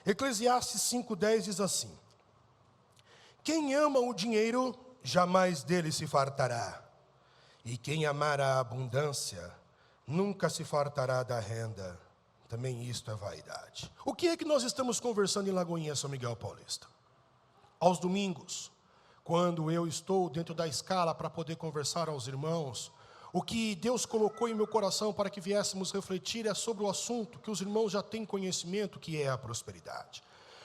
Eclesiastes 5:10 diz assim: quem ama o dinheiro, jamais dele se fartará. E quem amar a abundância, nunca se fartará da renda. Também isto é vaidade. O que é que nós estamos conversando em Lagoinha, São Miguel Paulista? Aos domingos, quando eu estou dentro da escala para poder conversar aos irmãos, o que Deus colocou em meu coração para que viéssemos refletir é sobre o assunto que os irmãos já têm conhecimento, que é a prosperidade.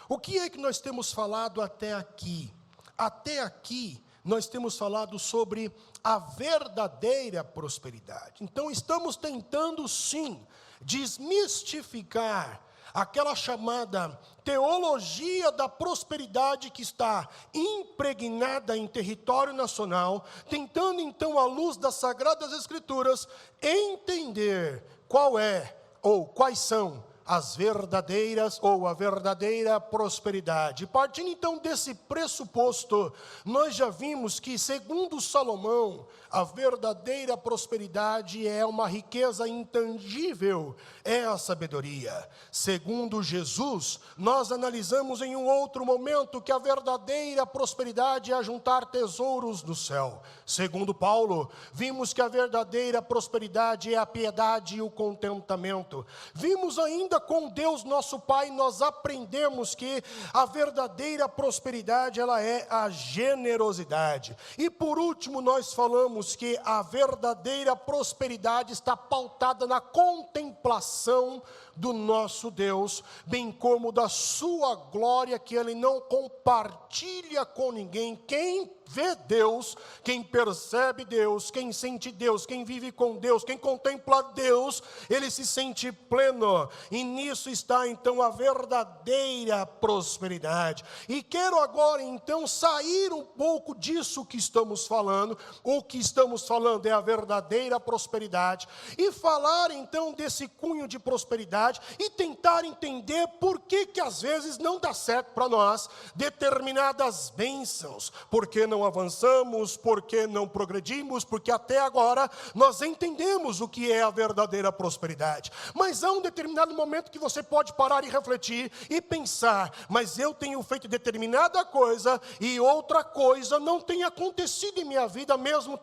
O que é que nós temos falado até aqui? Até aqui, nós temos falado sobre a verdadeira prosperidade. Então, estamos tentando, sim, desmistificar aquela chamada teologia da prosperidade que está impregnada em território nacional, tentando, então, à luz das Sagradas Escrituras, entender qual é ou quais são as verdadeiras ou a verdadeira prosperidade. Partindo então desse pressuposto, nós já vimos que, segundo Salomão, a verdadeira prosperidade é uma riqueza intangível, é a sabedoria. Segundo Jesus, nós analisamos em um outro momento que a verdadeira prosperidade é juntar tesouros no céu. Segundo Paulo, vimos que a verdadeira prosperidade é a piedade e o contentamento. Vimos ainda com Deus nosso Pai, nós aprendemos que a verdadeira prosperidade, ela é a generosidade. E por último, nós falamos que a verdadeira prosperidade está pautada na contemplação do nosso Deus, bem como da sua glória, que Ele não compartilha com ninguém. Quem vê Deus, quem percebe Deus, quem sente Deus, quem vive com Deus, quem contempla Deus, ele se sente pleno, e nisso está então a verdadeira prosperidade. E quero agora então sair um pouco disso que estamos falando. O que estamos falando é a verdadeira prosperidade, e falar então desse cunho de prosperidade, e tentar entender por que às vezes não dá certo para nós determinadas bênçãos, porque não avançamos, porque não progredimos, porque até agora nós entendemos o que é a verdadeira prosperidade. Mas há um determinado momento que você pode parar e refletir e pensar: mas eu tenho feito determinada coisa e outra coisa não tem acontecido em minha vida, mesmo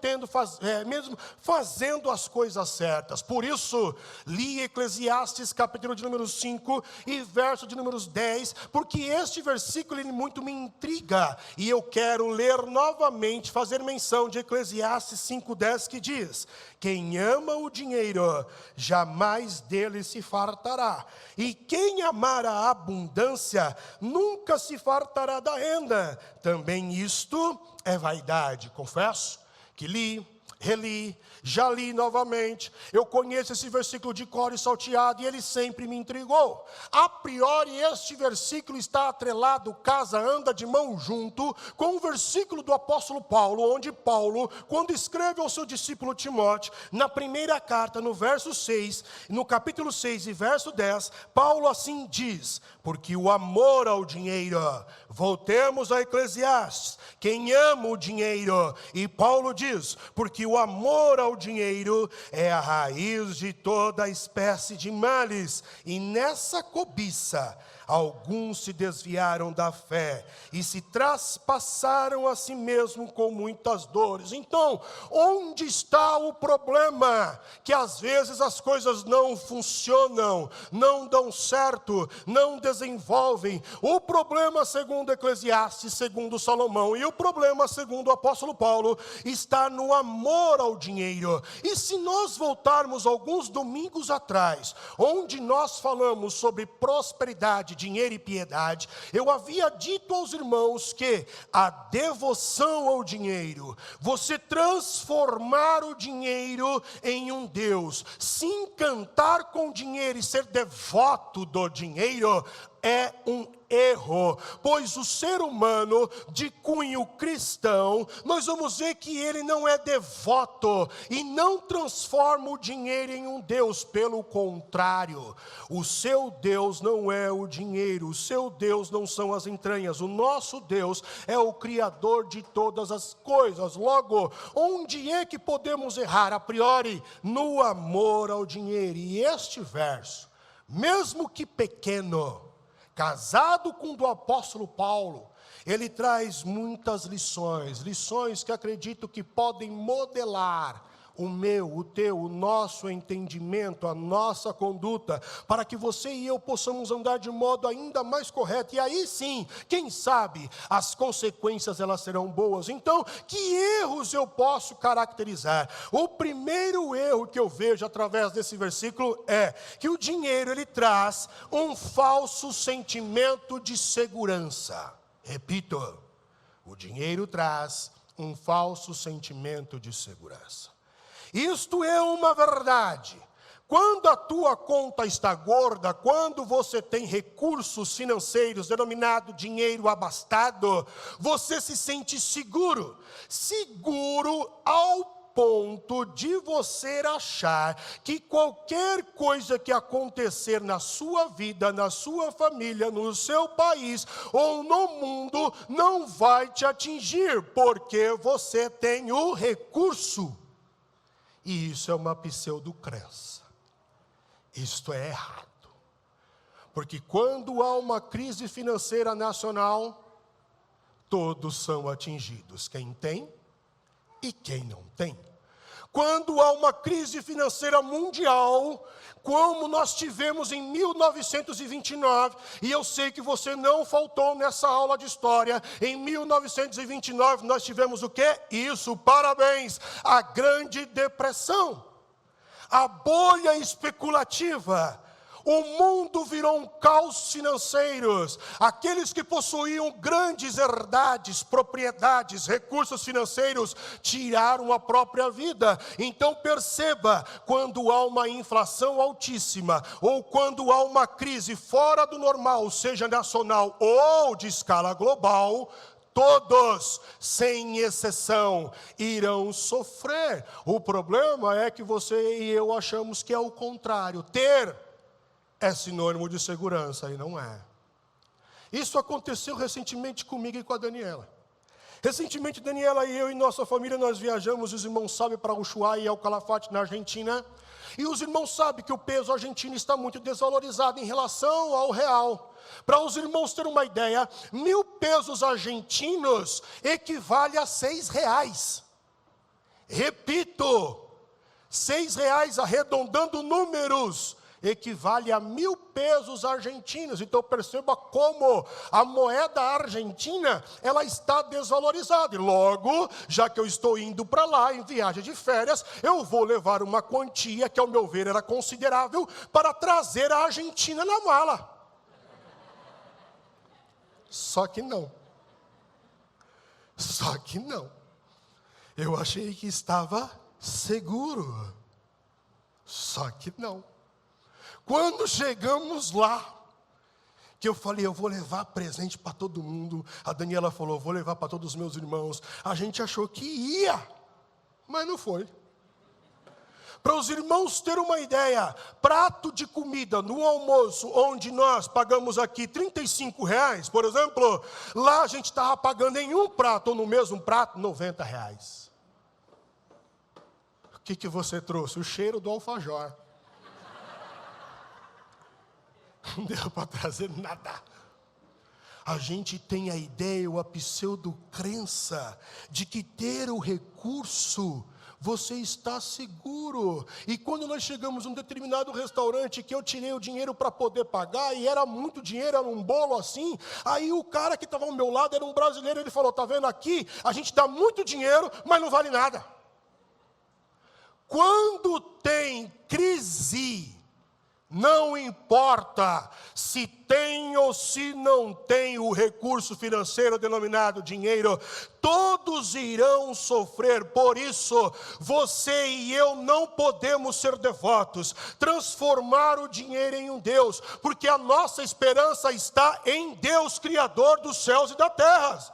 fazendo as coisas certas. Por isso, li Eclesiastes capítulo de número 5 e verso de número 10, porque este versículo ele muito me intriga, e eu quero ler novamente, fazer menção de Eclesiastes 5:10, que diz: quem ama o dinheiro, jamais dele se fartará, e quem amar a abundância, nunca se fartará da renda. Também isto é vaidade. Confesso que reli, já li novamente, eu conheço esse versículo de cor e salteado, e ele sempre me intrigou. A priori, este versículo está atrelado, casa, anda de mão junto, com o versículo do apóstolo Paulo, onde Paulo, quando escreve ao seu discípulo Timóteo, na primeira carta, no verso 6, no capítulo 6 e verso 10, Paulo assim diz: porque o amor ao dinheiro, voltemos a Eclesiastes, quem ama o dinheiro, e Paulo diz, porque o amor ao dinheiro é a raiz de toda espécie de males, e nessa cobiça alguns se desviaram da fé e se traspassaram a si mesmo com muitas dores. Então, onde está o problema? Que às vezes as coisas não funcionam, não dão certo, não desenvolvem. O problema, segundo Eclesiastes, segundo Salomão, e o problema, segundo o apóstolo Paulo, está no amor ao dinheiro. E se nós voltarmos alguns domingos atrás, onde nós falamos sobre prosperidade, dinheiro e piedade, eu havia dito aos irmãos que a devoção ao dinheiro, você transformar o dinheiro em um Deus, se encantar com o dinheiro e ser devoto do dinheiro, é um erro, pois o ser humano de cunho cristão, nós vamos ver que ele não é devoto e não transforma o dinheiro em um Deus. Pelo contrário, o seu Deus não é o dinheiro, o seu Deus não são as entranhas, o nosso Deus é o Criador de todas as coisas. Logo, onde é que podemos errar? A priori, no amor ao dinheiro. E este verso, mesmo que pequeno, casado com o do apóstolo Paulo, ele traz muitas lições que acredito que podem modelar o meu, o teu, o nosso entendimento, a nossa conduta, para que você e eu possamos andar de modo ainda mais correto, e aí sim, quem sabe, as consequências elas serão boas. Então, que erros eu posso caracterizar? O primeiro erro que eu vejo através desse versículo é que o dinheiro ele traz um falso sentimento de segurança. Repito, o dinheiro traz um falso sentimento de segurança. Isto é uma verdade. Quando a tua conta está gorda, quando você tem recursos financeiros, denominado dinheiro abastado, você se sente seguro. Seguro ao ponto de você achar que qualquer coisa que acontecer na sua vida, na sua família, no seu país ou no mundo, não vai te atingir, porque você tem o recurso. E isso é uma pseudocrença. Isto é errado. Porque quando há uma crise financeira nacional, todos são atingidos. Quem tem e quem não tem. Quando há uma crise financeira mundial, como nós tivemos em 1929, e eu sei que você não faltou nessa aula de história, em 1929 nós tivemos o quê? Isso, parabéns, a Grande Depressão, a bolha especulativa. O mundo virou um caos financeiro. Aqueles que possuíam grandes herdades, propriedades, recursos financeiros, tiraram a própria vida. Então perceba, quando há uma inflação altíssima, ou quando há uma crise fora do normal, seja nacional ou de escala global, todos, sem exceção, irão sofrer. O problema é que você e eu achamos que é o contrário. Ter é sinônimo de segurança, e não é. Isso aconteceu recentemente comigo e com a Daniela. Recentemente, Daniela e eu e nossa família, nós viajamos, os irmãos sabem, para Ushuaia e El Calafate, na Argentina. E os irmãos sabem que o peso argentino está muito desvalorizado em relação ao real. Para os irmãos terem uma ideia, 1.000 pesos argentinos equivale a R$6. Repito, R$6, arredondando números, equivale a 1.000 pesos argentinos. Então perceba como a moeda argentina, ela está desvalorizada. E logo, já que eu estou indo para lá em viagem de férias, eu vou levar uma quantia, que ao meu ver era considerável, para trazer a Argentina na mala. Só que não. Só que não. Eu achei que estava seguro. Só que não. Quando chegamos lá, que eu falei, eu vou levar presente para todo mundo. A Daniela falou, vou levar para todos os meus irmãos. A gente achou que ia, mas não foi. Para os irmãos terem uma ideia, prato de comida no almoço, onde nós pagamos aqui R$35, por exemplo, lá a gente estava pagando em um prato, ou no mesmo prato, R$90. O que você trouxe? O cheiro do alfajor. Não deu para trazer nada. A gente tem a ideia, ou a pseudocrença, de que ter o recurso, você está seguro. E quando nós chegamos a um determinado restaurante, que eu tirei o dinheiro para poder pagar, e era muito dinheiro, era um bolo assim, aí o cara que estava ao meu lado era um brasileiro, ele falou, está vendo aqui, a gente dá muito dinheiro, mas não vale nada. Quando tem crise, não importa se tem ou se não tem o recurso financeiro denominado dinheiro, todos irão sofrer. Por isso, você e eu não podemos ser devotos, transformar o dinheiro em um Deus, porque a nossa esperança está em Deus, Criador dos céus e da terra.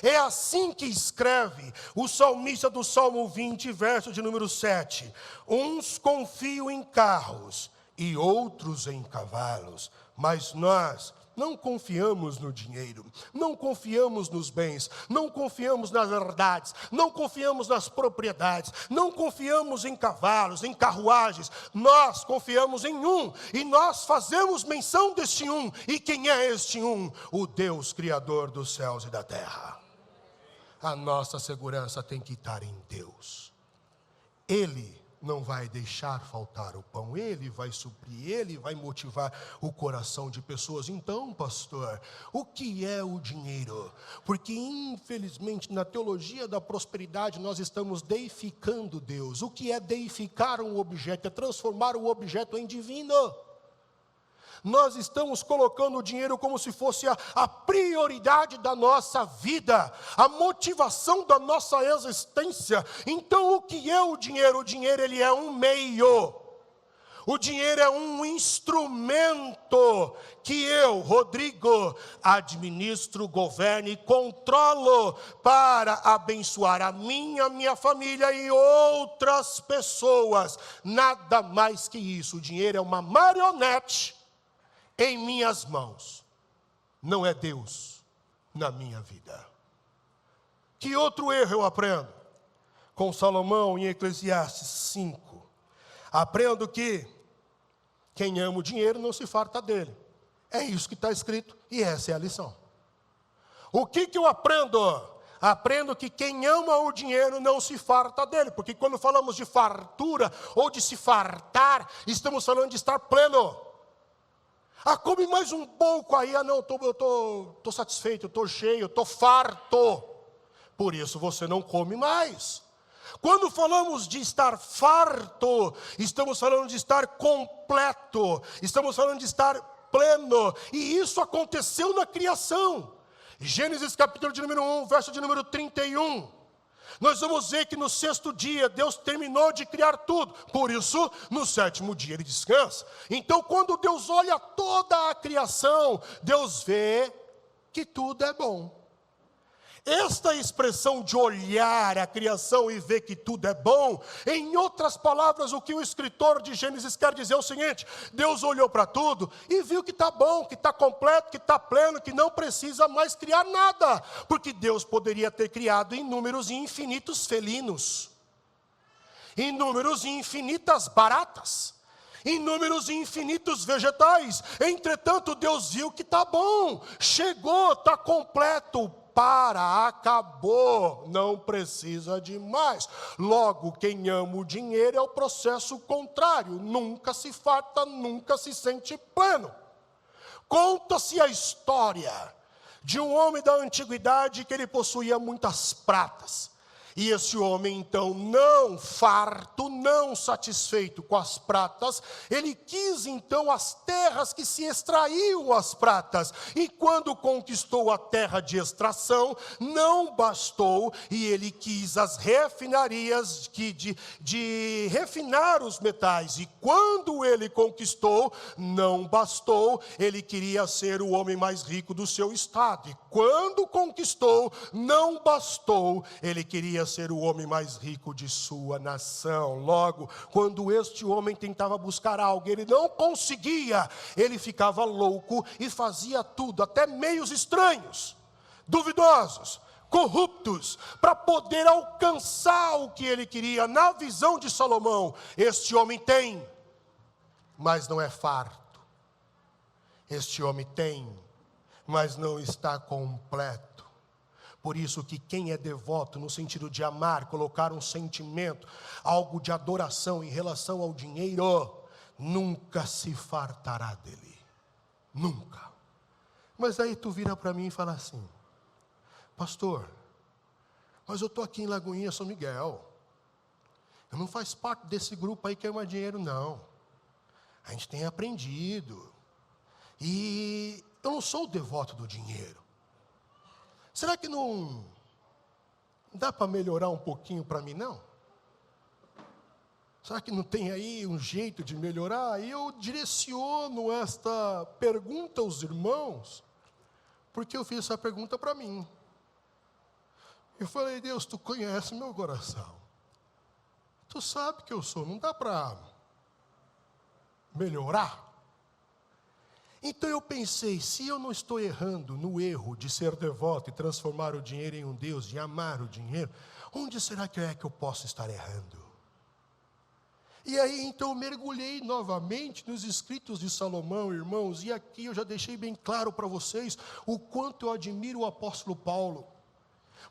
É assim que escreve o salmista do Salmo 20, verso de número 7. Uns confiam em carros e outros em cavalos, mas nós não confiamos no dinheiro, não confiamos nos bens, não confiamos nas verdades, não confiamos nas propriedades, não confiamos em cavalos, em carruagens, nós confiamos em um, e nós fazemos menção deste um. E quem é este um? O Deus Criador dos céus e da terra. A nossa segurança tem que estar em Deus. Ele não vai deixar faltar o pão, Ele vai suprir, Ele vai motivar o coração de pessoas. Então, pastor, o que é o dinheiro? Porque infelizmente na teologia da prosperidade nós estamos deificando Deus. O que é deificar um objeto? É transformar o objeto em divino. Nós estamos colocando o dinheiro como se fosse a prioridade da nossa vida, a motivação da nossa existência. Então o que é o dinheiro? O dinheiro, ele é um meio. O dinheiro é um instrumento que eu, Rodrigo, administro, governo e controlo para abençoar a minha família e outras pessoas. Nada mais que isso. O dinheiro é uma marionete em minhas mãos, não é Deus na minha vida. Que outro erro eu aprendo? Com Salomão em Eclesiastes 5. Aprendo que quem ama o dinheiro não se farta dele. É isso que está escrito e essa é a lição. O que eu aprendo? Aprendo que quem ama o dinheiro não se farta dele, porque quando falamos de fartura ou de se fartar, estamos falando de estar pleno. Come mais um pouco aí, não, eu estou satisfeito, eu estou cheio, eu estou farto. Por isso você não come mais. Quando falamos de estar farto, estamos falando de estar completo, estamos falando de estar pleno. E isso aconteceu na criação. Gênesis capítulo de número 1, verso de número 31. Nós vamos ver que no sexto dia Deus terminou de criar tudo. Por isso, no sétimo dia ele descansa. Então, quando Deus olha toda a criação, Deus vê que tudo é bom. Esta expressão de olhar a criação e ver que tudo é bom, em outras palavras, o que o escritor de Gênesis quer dizer é o seguinte: Deus olhou para tudo e viu que está bom, que está completo, que está pleno, que não precisa mais criar nada, porque Deus poderia ter criado inúmeros e infinitos felinos, inúmeros e infinitas baratas, inúmeros e infinitos vegetais. Entretanto, Deus viu que está bom, chegou, está completo, acabou, não precisa de mais. Logo, quem ama o dinheiro é o processo contrário, nunca se farta, nunca se sente pleno. Conta-se a história de um homem da antiguidade que ele possuía muitas pratas. E esse homem, então, não farto, não satisfeito com as pratas, ele quis, então, as terras que se extraíam as pratas. E quando conquistou a terra de extração, não bastou, e ele quis as refinarias de refinar os metais. E quando ele conquistou, não bastou, ele queria ser o homem mais rico do seu estado. E quando conquistou, não bastou, ele queria ser o homem mais rico de sua nação. Logo, quando este homem tentava buscar algo, ele não conseguia, ele ficava louco e fazia tudo, até meios estranhos, duvidosos, corruptos, para poder alcançar o que ele queria. Na visão de Salomão, este homem tem, mas não é farto. Este homem tem, mas não está completo. Por isso que quem é devoto, no sentido de amar, colocar um sentimento, algo de adoração em relação ao dinheiro, nunca se fartará dele. Nunca. Mas aí tu vira para mim e fala assim: pastor, mas eu estou aqui em Lagoinha, São Miguel. Eu não faço parte desse grupo aí que ama dinheiro, não. A gente tem aprendido. E eu não sou o devoto do dinheiro. Será que não dá para melhorar um pouquinho para mim, não? Será que não tem aí um jeito de melhorar? E eu direciono esta pergunta aos irmãos, porque eu fiz essa pergunta para mim. Eu falei: Deus, tu conhece meu coração. Tu sabe que eu sou, não dá para melhorar? Então eu pensei, se eu não estou errando no erro de ser devoto e transformar o dinheiro em um Deus, de amar o dinheiro, onde será que eu posso estar errando? E aí então eu mergulhei novamente nos escritos de Salomão, irmãos, e aqui eu já deixei bem claro para vocês o quanto eu admiro o apóstolo Paulo.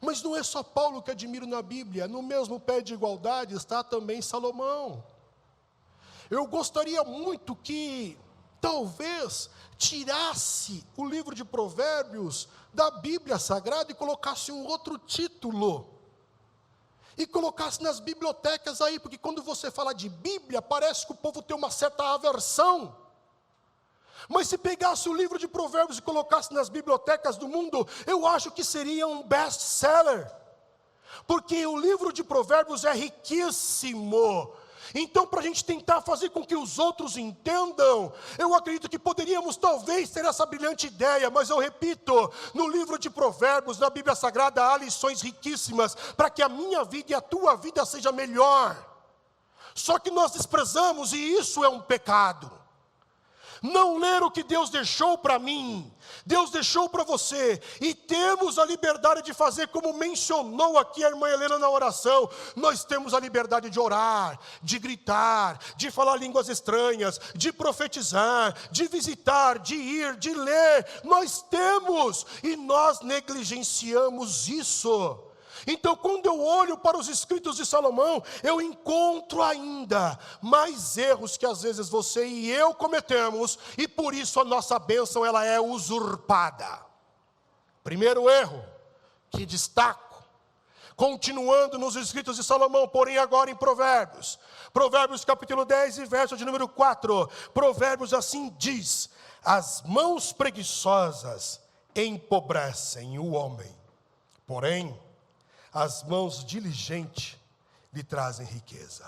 Mas não é só Paulo que admiro na Bíblia, no mesmo pé de igualdade está também Salomão. Eu gostaria muito que talvez tirasse o livro de Provérbios da Bíblia Sagrada e colocasse um outro título. E colocasse nas bibliotecas aí, porque quando você fala de Bíblia, parece que o povo tem uma certa aversão. Mas se pegasse o livro de Provérbios e colocasse nas bibliotecas do mundo, eu acho que seria um best-seller. Porque o livro de Provérbios é riquíssimo. Então, para a gente tentar fazer com que os outros entendam, eu acredito que poderíamos talvez ter essa brilhante ideia, mas eu repito, no livro de Provérbios, na Bíblia Sagrada, há lições riquíssimas, para que a minha vida e a tua vida seja melhor. Só que nós desprezamos, e isso é um pecado. Não ler o que Deus deixou para mim, Deus deixou para você, e temos a liberdade de fazer como mencionou aqui a irmã Helena na oração. Nós temos a liberdade de orar, de gritar, de falar línguas estranhas, de profetizar, de visitar, de ir, de ler. Nós temos, e nós negligenciamos isso. Então, quando eu olho para os escritos de Salomão, eu encontro ainda mais erros que às vezes você e eu cometemos, e por isso a nossa bênção ela é usurpada. Primeiro erro que destaco, continuando nos escritos de Salomão, porém agora em Provérbios. Provérbios capítulo 10 e verso de número 4. Provérbios assim diz: as mãos preguiçosas empobrecem o homem, porém as mãos diligentes lhe trazem riqueza.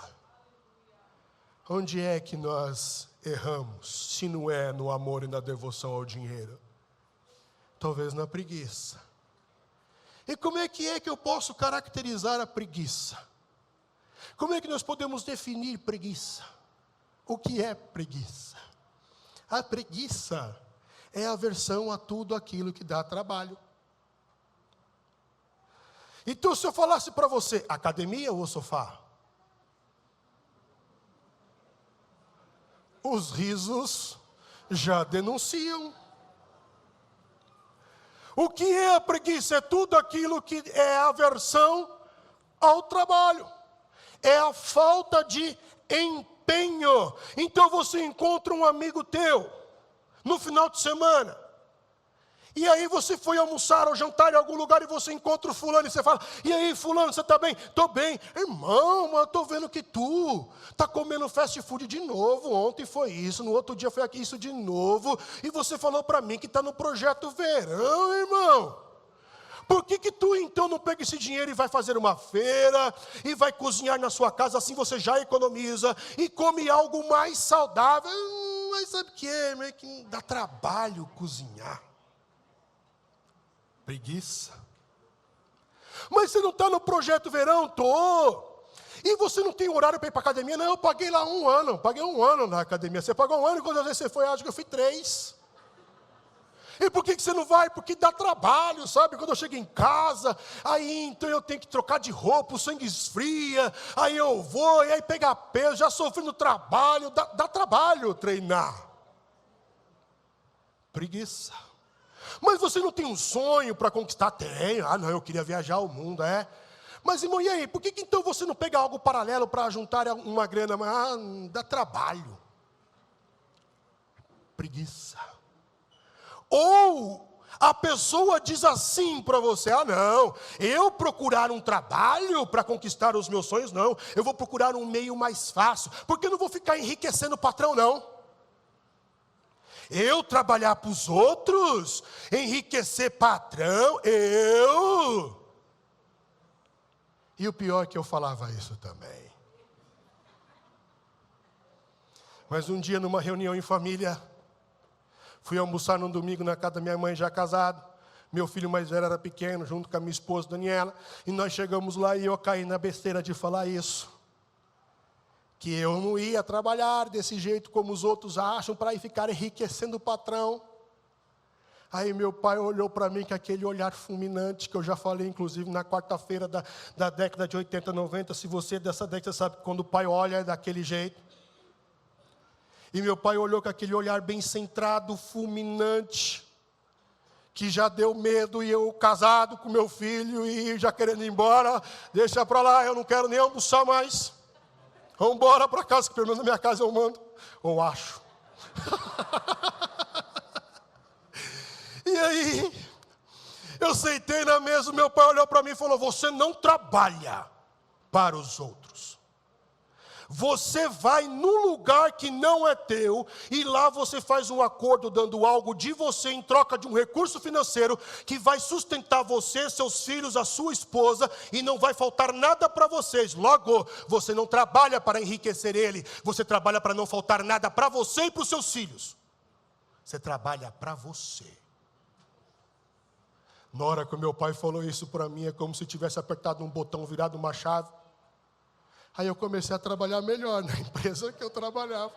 Onde é que nós erramos, se não é no amor e na devoção ao dinheiro? Talvez na preguiça. E como é que eu posso caracterizar a preguiça? Como é que nós podemos definir preguiça? O que é preguiça? A preguiça é a aversão a tudo aquilo que dá trabalho. Então, se eu falasse para você, academia ou sofá? Os risos já denunciam. O que é a preguiça? É tudo aquilo que é aversão ao trabalho. É a falta de empenho. Então, você encontra um amigo teu, no final de semana, e aí você foi almoçar ou jantar em algum lugar e você encontra o fulano e você fala: e aí fulano, você está bem? Estou bem. Irmão, mas eu estou vendo que tu está comendo fast food de novo. Ontem foi isso, no outro dia foi aqui isso de novo. E você falou para mim que está no projeto verão, irmão. Por que tu então não pega esse dinheiro e vai fazer uma feira e vai cozinhar na sua casa, assim você já economiza e come algo mais saudável? Mas sabe o que é? É que dá trabalho cozinhar. Preguiça. Mas você não está no projeto verão? Estou. E você não tem horário para ir para a academia? Não, eu paguei lá paguei um ano na academia. Você pagou um ano e quantas vezes você foi? Acho que eu fui 3. E por que você não vai? Porque dá trabalho, sabe? Quando eu chego em casa, aí então eu tenho que trocar de roupa, o sangue esfria, aí eu vou, e aí pegar peso, já sofri no trabalho, dá trabalho treinar. Preguiça. Mas você não tem um sonho para conquistar? Tenho. Ah, não, eu queria viajar ao mundo, é. Mas, irmão, e aí? Por que então você não pega algo paralelo para juntar uma grana? Ah, dá trabalho. Preguiça. Ou a pessoa diz assim para você: ah, não, eu procurar um trabalho para conquistar os meus sonhos, não. Eu vou procurar um meio mais fácil, porque eu não vou ficar enriquecendo o patrão, não. Eu trabalhar para os outros, enriquecer patrão, E o pior é que eu falava isso também. Mas um dia, numa reunião em família, fui almoçar num domingo na casa da minha mãe, já casado. Meu filho mais velho era pequeno, junto com a minha esposa, Daniela. E nós chegamos lá e eu caí na besteira de falar isso. que eu não ia trabalhar desse jeito como os outros acham, para ir ficar enriquecendo o patrão. Aí meu pai olhou para mim com aquele olhar fulminante, que eu já falei, inclusive, na quarta-feira da década de 80, 90. Se você é dessa década, você sabe que quando o pai olha é daquele jeito. E meu pai olhou com aquele olhar bem centrado, fulminante, que já deu medo, e eu casado com meu filho, e já querendo ir embora. Deixa para lá, eu não quero nem almoçar mais. Vamos embora para casa, que pelo menos na minha casa eu mando, ou acho. E aí, eu sentei na mesa, meu pai olhou para mim e falou: você não trabalha para os outros. Você vai num lugar que não é teu, e lá você faz um acordo dando algo de você em troca de um recurso financeiro que vai sustentar você, seus filhos, a sua esposa, e não vai faltar nada para vocês. Logo, você não trabalha para enriquecer ele, você trabalha para não faltar nada para você e para os seus filhos. Você trabalha para você. Na hora que o meu pai falou isso para mim, é como se tivesse apertado um botão, virado uma chave. Aí eu comecei a trabalhar melhor na empresa que eu trabalhava.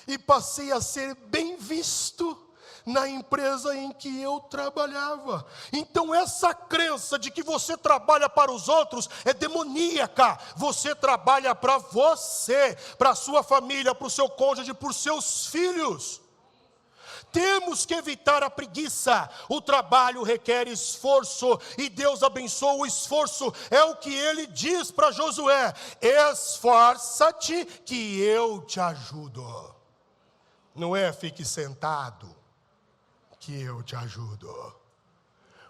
E passei a ser bem visto na empresa em que eu trabalhava. Então essa crença de que você trabalha para os outros é demoníaca. Você trabalha para você, para a sua família, para o seu cônjuge, para os seus filhos. Temos que evitar a preguiça. O trabalho requer esforço, e Deus abençoa o esforço. É o que ele diz para Josué: esforça-te que eu te ajudo. Não é fique sentado que eu te ajudo.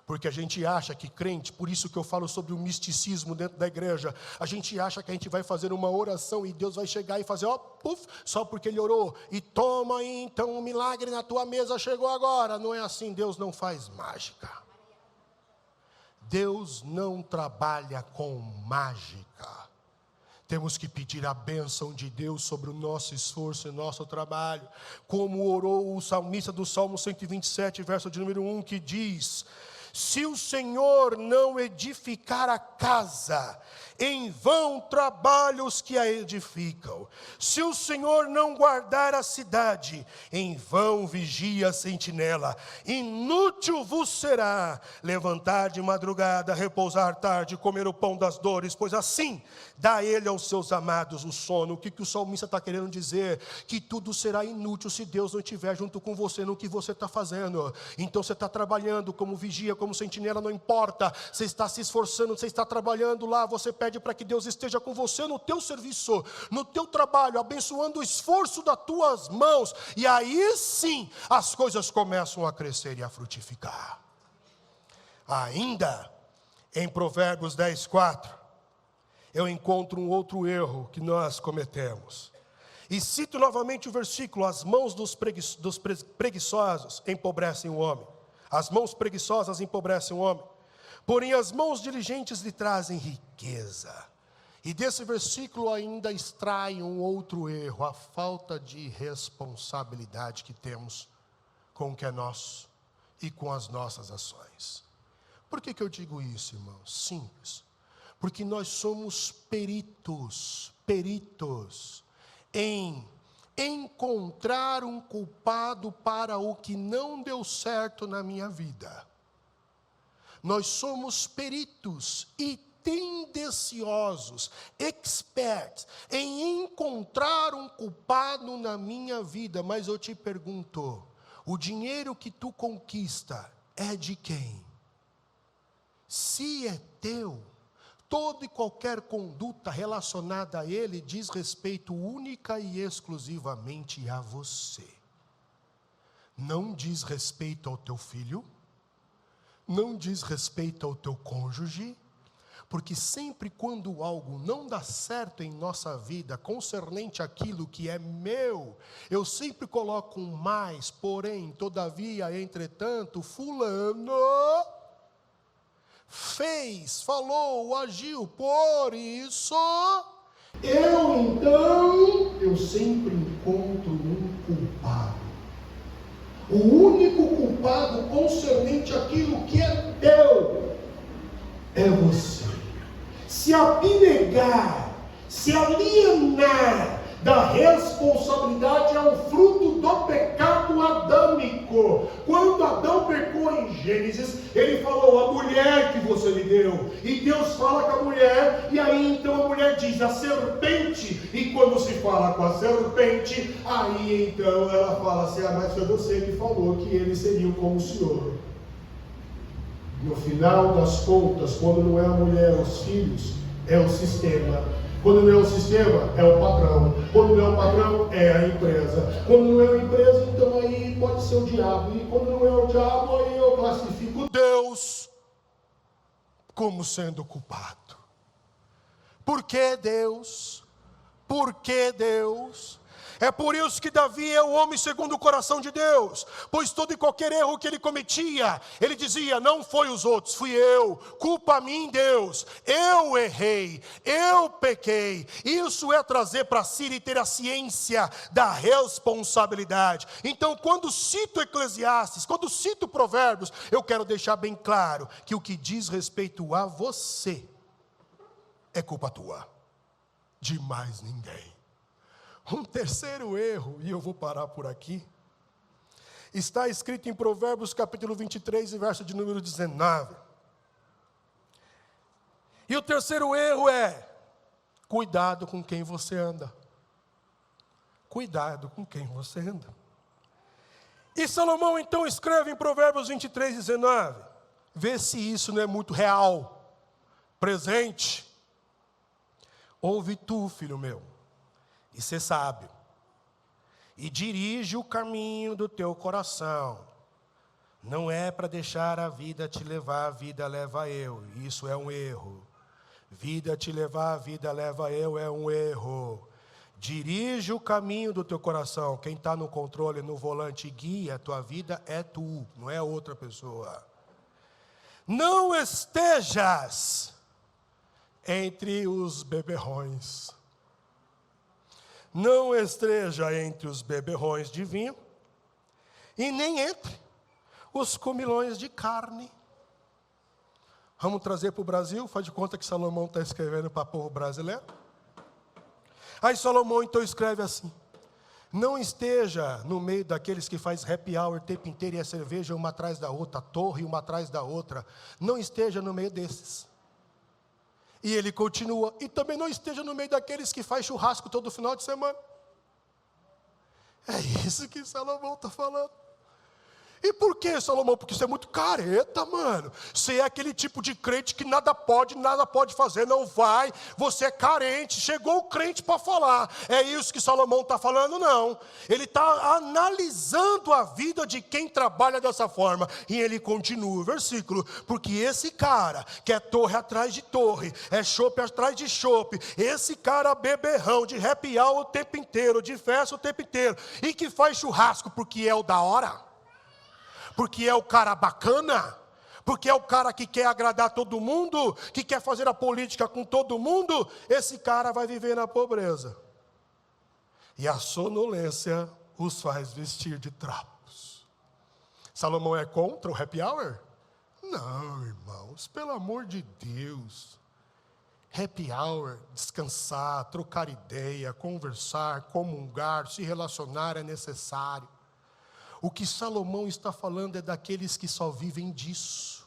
Porque a gente acha que crente, por isso que eu falo sobre o misticismo dentro da igreja, a gente acha que a gente vai fazer uma oração e Deus vai chegar e fazer, ó, puf, só porque ele orou, e toma aí, então, um milagre na tua mesa chegou agora. Não é assim, Deus não faz mágica. Deus não trabalha com mágica. Temos que pedir a bênção de Deus sobre o nosso esforço e nosso trabalho. Como orou o salmista do Salmo 127, verso de número 1, que diz: se o Senhor não edificar a casa, em vão trabalham os que a edificam. Se o Senhor não guardar a cidade, em vão vigia a sentinela. Inútil vos será levantar de madrugada, repousar tarde, comer o pão das dores, pois assim dá ele aos seus amados o sono. O que o salmista está querendo dizer? Que tudo será inútil se Deus não estiver junto com você no que você está fazendo. Então você está trabalhando como vigia, como sentinela, não importa. Você está se esforçando, você está trabalhando lá, você pede para que Deus esteja com você no teu serviço, no teu trabalho, abençoando o esforço das tuas mãos. E aí sim, as coisas começam a crescer e a frutificar. Ainda, em Provérbios 10, 4, eu encontro um outro erro que nós cometemos. E cito novamente o versículo: as mãos dos preguiçosos empobrecem o homem. As mãos preguiçosas empobrecem o homem, porém as mãos diligentes lhe trazem riqueza. E desse versículo ainda extrai um outro erro: a falta de responsabilidade que temos com o que é nosso e com as nossas ações. Por que eu digo isso, irmãos? Simples. Porque nós somos peritos em encontrar um culpado para o que não deu certo na minha vida. Nós somos peritos e tendenciosos, experts, em encontrar um culpado na minha vida. Mas eu te pergunto, o dinheiro que tu conquista é de quem? Se é teu, toda e qualquer conduta relacionada a ele diz respeito única e exclusivamente a você. Não diz respeito ao teu filho, não diz respeito ao teu cônjuge, porque sempre quando algo não dá certo em nossa vida, concernente àquilo que é meu, eu sempre coloco um mais, porém, todavia, entretanto, fulano fez, falou, agiu, por isso, eu sempre encontro um culpado. O único culpado concernente àquilo que é teu é você. Se abnegar, se alienar da responsabilidade é o fruto do pecado adâmico. Quando Adão pecou em Gênesis, ele falou, a mulher que você me deu. E Deus fala com a mulher, e aí então a mulher diz, a serpente. E quando se fala com a serpente, aí então ela fala assim, mas foi você que falou que eles seriam como o Senhor. No final das contas, quando não é a mulher, os filhos, é o sistema. Quando não é o sistema, é o patrão. Quando não é o patrão, é a empresa. Quando não é a empresa, então aí pode ser o diabo. E quando não é o diabo, aí eu classifico Deus como sendo culpado. Por que Deus? Por que Deus? É por isso que Davi é o homem segundo o coração de Deus, pois todo e qualquer erro que ele cometia, ele dizia, não foi os outros, fui eu, culpa a mim Deus, eu errei, eu pequei. Isso é trazer para si e ter a ciência da responsabilidade. Então quando cito Eclesiastes, quando cito Provérbios, eu quero deixar bem claro, que o que diz respeito a você, é culpa tua, de mais ninguém. Um terceiro erro, e eu vou parar por aqui, está escrito em Provérbios capítulo 23, verso de número 19. E o terceiro erro é, cuidado com quem você anda. Cuidado com quem você anda. E Salomão então escreve em Provérbios 23, 19, vê se isso não é muito real, presente. Ouve tu, filho meu, e ser sábio, e dirige o caminho do teu coração. Não é para deixar a vida te levar, a vida leva eu. Isso é um erro. Vida te levar, a vida leva eu, é um erro. Dirige o caminho do teu coração. Quem está no controle, no volante, guia a tua vida é tu, não é outra pessoa. Não estejas entre os beberrões. Não esteja entre os beberrões de vinho, e nem entre os comilões de carne. Vamos trazer para o Brasil, faz de conta que Salomão está escrevendo para o povo brasileiro. Aí Salomão então escreve assim, não esteja no meio daqueles que faz happy hour o tempo inteiro, e a cerveja uma atrás da outra, a torre uma atrás da outra. Não esteja no meio desses. E ele continua, e também não esteja no meio daqueles que faz churrasco todo final de semana. É isso que Salomão está falando. E por que, Salomão? Porque você é muito careta, mano. Você é aquele tipo de crente que nada pode fazer, não vai. Você é carente. Chegou o crente para falar. É isso que Salomão está falando? Não. Ele está analisando a vida de quem trabalha dessa forma. E ele continua o versículo. Porque esse cara, que é torre atrás de torre, é chope atrás de chope, esse cara beberrão, de happy hour o tempo inteiro, de festa o tempo inteiro, e que faz churrasco porque é o da hora, porque é o cara bacana, porque é o cara que quer agradar todo mundo, que quer fazer a política com todo mundo, esse cara vai viver na pobreza. E a sonolência os faz vestir de trapos. Salomão é contra o happy hour? Não, irmãos, pelo amor de Deus. Happy hour, descansar, trocar ideia, conversar, comungar, se relacionar é necessário. O que Salomão está falando é daqueles que só vivem disso.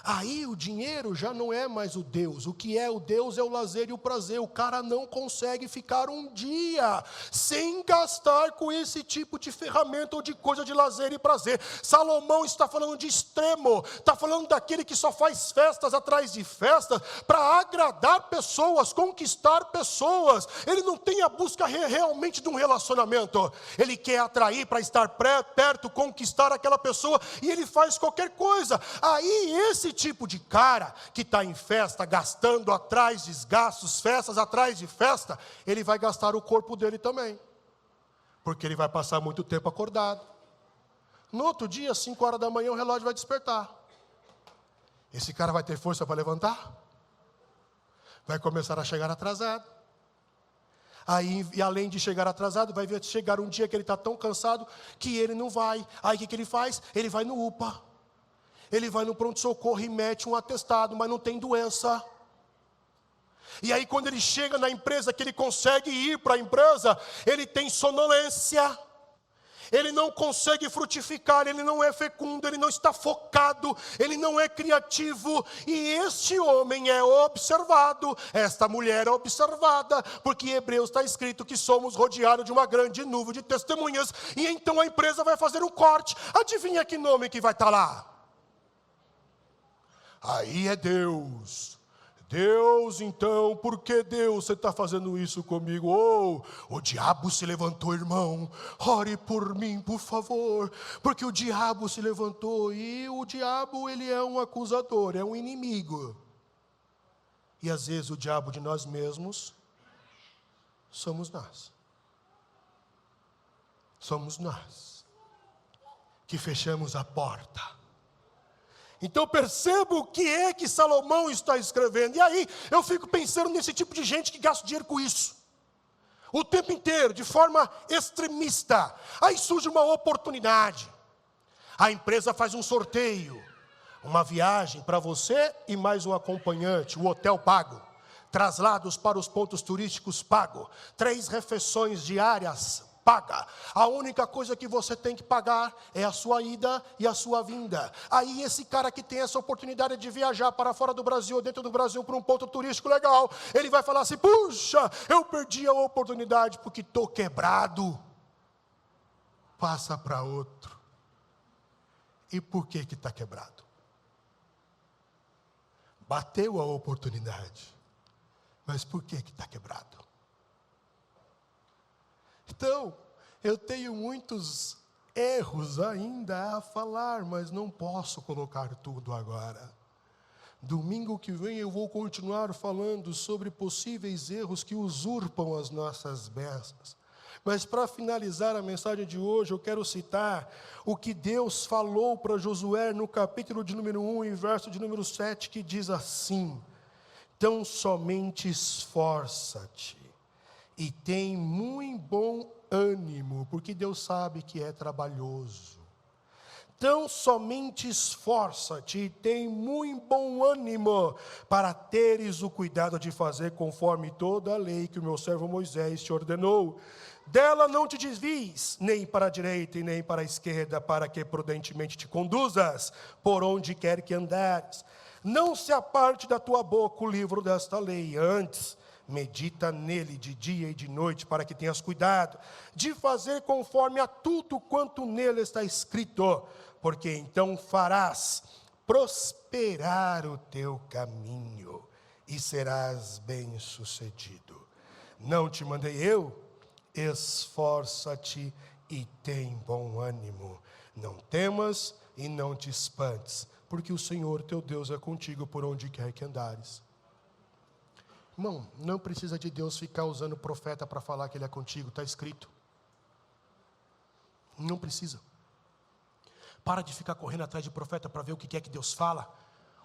Aí o dinheiro já não é mais o Deus. O que é o Deus é o lazer e o prazer. O cara não consegue ficar um dia sem gastar com esse tipo de ferramenta ou de coisa de lazer e prazer. Salomão está falando de extremo. Está falando daquele que só faz festas atrás de festas para agradar pessoas, conquistar pessoas. Ele não tem a busca realmente de um relacionamento. Ele quer atrair para estar perto, conquistar aquela pessoa, e ele faz qualquer coisa. Aí esse tipo de cara que está em festa, gastando atrás de gastos, festas atrás de festa, ele vai gastar o corpo dele também, porque ele vai passar muito tempo acordado. No outro dia, 5 horas da manhã, o relógio vai despertar. Esse cara vai ter força para levantar? Vai começar a chegar atrasado. Aí, e além de chegar atrasado, vai chegar um dia que ele está tão cansado que ele não vai. Aí o que ele faz? Ele vai no UPA. Ele vai no pronto-socorro e mete um atestado, mas não tem doença. E aí quando ele chega na empresa, que ele consegue ir para a empresa, ele tem sonolência. Ele não consegue frutificar, ele não é fecundo, ele não está focado, ele não é criativo. E este homem é observado, esta mulher é observada, porque em Hebreus está escrito que somos rodeados de uma grande nuvem de testemunhas. E então a empresa vai fazer um corte. Adivinha que nome que vai estar lá? Aí é Deus. Deus, então, por que Deus, você está fazendo isso comigo? Oh, o diabo se levantou, irmão. Ore por mim, por favor. Porque o diabo se levantou. E o diabo, ele é um acusador, é um inimigo. E às vezes o diabo de nós mesmos somos nós. Somos nós que fechamos a porta. Então perceba o que é que Salomão está escrevendo. E aí eu fico pensando nesse tipo de gente que gasta dinheiro com isso. O tempo inteiro, de forma extremista. Aí surge uma oportunidade. A empresa faz um sorteio. Uma viagem para você e mais um acompanhante. O hotel pago. Traslados para os pontos turísticos pago. 3 refeições diárias paga. A única coisa que você tem que pagar é a sua ida e a sua vinda. Aí esse cara que tem essa oportunidade de viajar para fora do Brasil ou dentro do Brasil para um ponto turístico legal, ele vai falar assim: puxa, eu perdi a oportunidade porque estou quebrado. Passa para outro. E por que está quebrado? Bateu a oportunidade. Mas por que está quebrado? Então, eu tenho muitos erros ainda a falar, mas não posso colocar tudo agora. Domingo que vem eu vou continuar falando sobre possíveis erros que usurpam as nossas bênçãos. Mas para finalizar a mensagem de hoje, eu quero citar o que Deus falou para Josué no capítulo de número 1 e verso de número 7, que diz assim: tão somente esforça-te e tem muito bom ânimo, porque Deus sabe que é trabalhoso. Tão somente esforça-te e tem muito bom ânimo, para teres o cuidado de fazer conforme toda a lei que o meu servo Moisés te ordenou. Dela não te desvies, nem para a direita e nem para a esquerda, para que prudentemente te conduzas, por onde quer que andares. Não se aparte da tua boca o livro desta lei, antes medita nele de dia e de noite, para que tenhas cuidado de fazer conforme a tudo quanto nele está escrito, porque então farás prosperar o teu caminho e serás bem-sucedido. Não te mandei eu? Esforça-te e tem bom ânimo. Não temas e não te espantes, porque o Senhor teu Deus é contigo por onde quer que andares. Irmão, não precisa de Deus ficar usando profeta para falar que Ele é contigo, está escrito. Não precisa. Para de ficar correndo atrás de profeta para ver o que é que Deus fala,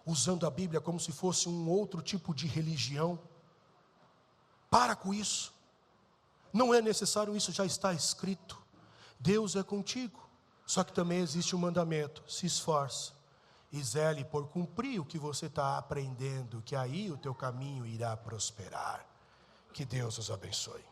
usando a Bíblia como se fosse um outro tipo de religião. Para com isso. Não é necessário, isso já está escrito. Deus é contigo. Só que também existe um mandamento: se esforce e zele por cumprir o que você está aprendendo, que aí o teu caminho irá prosperar. Que Deus os abençoe.